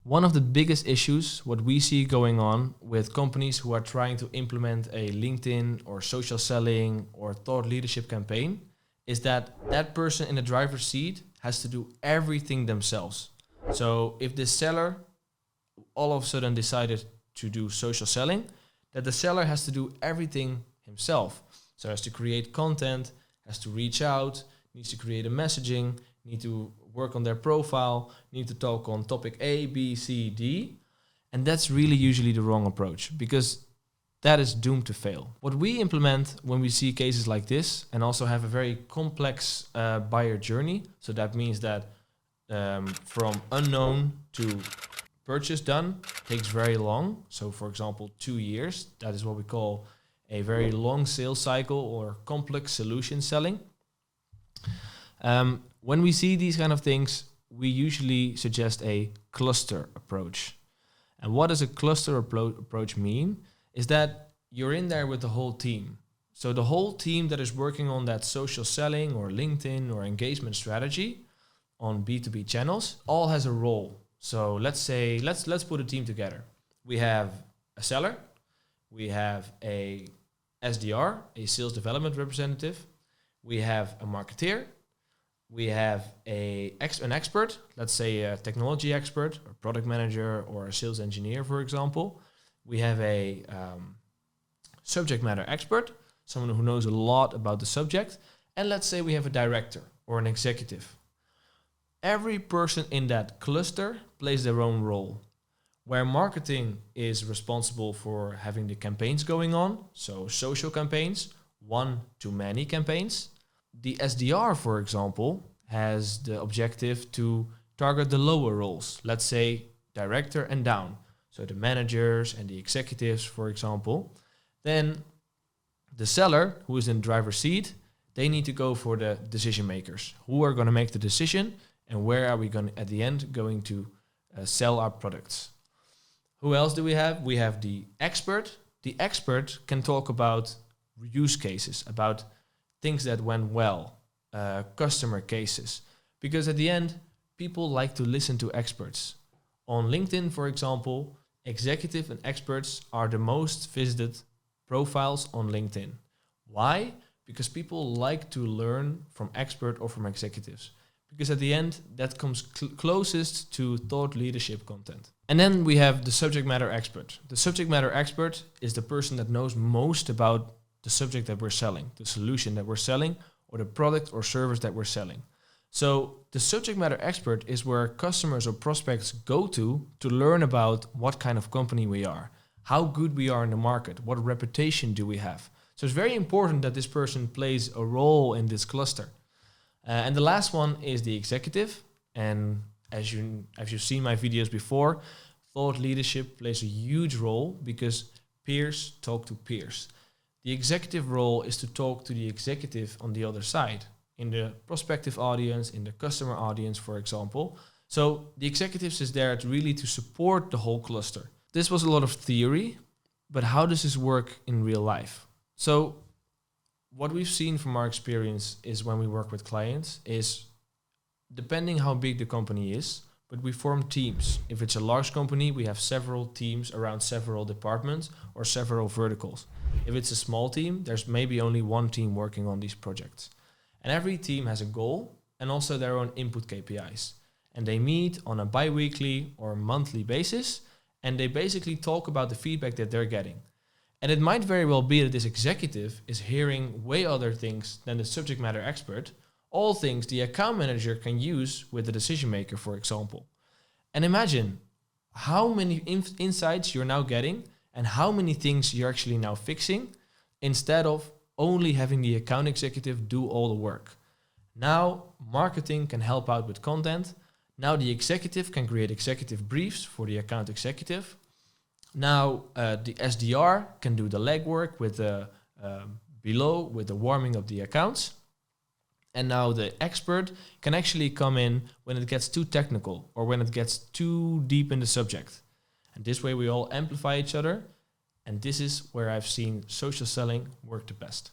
One of the biggest issues, what we see going on with companies who are trying to implement a LinkedIn or social selling or thought leadership campaign, is that that person in the driver's seat has to do everything themselves. So if the seller all of a sudden decided to do social selling, that the seller has to do everything himself. So has to create content, has to reach out, needs to create a messaging, need to work on their profile, need to talk on topic A, B, C, D. And that's really usually the wrong approach, because that is doomed to fail. What we implement when we see cases like this, and also have a very complex buyer journey, so that means that from unknown to purchase done takes very long. So for example, 2 years, that is what we call a very long sales cycle or complex solution selling. When we see these kind of things, we usually suggest a cluster approach. And what does a cluster approach mean? Is that you're in there with the whole team. So the whole team that is working on that social selling or LinkedIn or engagement strategy on B2B channels all has a role. So let's say, let's put a team together. We have a seller, we have a SDR, a sales development representative, we have a marketeer, we have an expert, let's say a technology expert, a product manager, or a sales engineer, for example. We have a subject matter expert, someone who knows a lot about the subject. And let's say we have a director or an executive. Every person in that cluster plays their own role. Where marketing is responsible for having the campaigns going on, so social campaigns, one-to-many campaigns. The SDR, for example, has the objective to target the lower roles, let's say director and down, so the managers and the executives, for example. Then the seller, who is in the driver's seat, they need to go for the decision makers, who are going to make the decision and where are we going at the end going to sell our products. Who else do we have? We have the expert. The expert can talk about use cases, about things that went well, customer cases. Because at the end, people like to listen to experts. On LinkedIn, for example, executive and experts are the most visited profiles on LinkedIn. Why? Because people like to learn from expert or from executives. Because at the end, that comes closest to thought leadership content. And then we have the subject matter expert. The subject matter expert is the person that knows most about the subject that we're selling, the solution that we're selling, or the product or service that we're selling. So the subject matter expert is where customers or prospects go to learn about what kind of company we are, how good we are in the market, what reputation do we have. So it's very important that this person plays a role in this cluster. And the last one is the executive. And as you've seen my videos before, thought leadership plays a huge role because peers talk to peers. The executive role is to talk to the executive on the other side, in the prospective audience, in the customer audience, for example. So the executives is there to support the whole cluster. This was a lot of theory, but how does this work in real life? So what we've seen from our experience is when we work with clients is, depending how big the company is, but we form teams. If it's a large company, we have several teams around several departments or several verticals. If it's a small team, there's maybe only one team working on these projects. And every team has a goal and also their own input KPIs. And they meet on a bi-weekly or monthly basis, and they basically talk about the feedback that they're getting. And it might very well be that this executive is hearing way other things than the subject matter expert, all things the account manager can use with the decision maker, for example. And imagine how many insights you're now getting and how many things you're actually now fixing instead of only having the account executive do all the work. Now marketing can help out with content. Now the executive can create executive briefs for the account executive. Now the SDR can do the legwork with the with the warming of the accounts. And now the expert can actually come in when it gets too technical or when it gets too deep in the subject. And this way we all amplify each other. And this is where I've seen social selling work the best.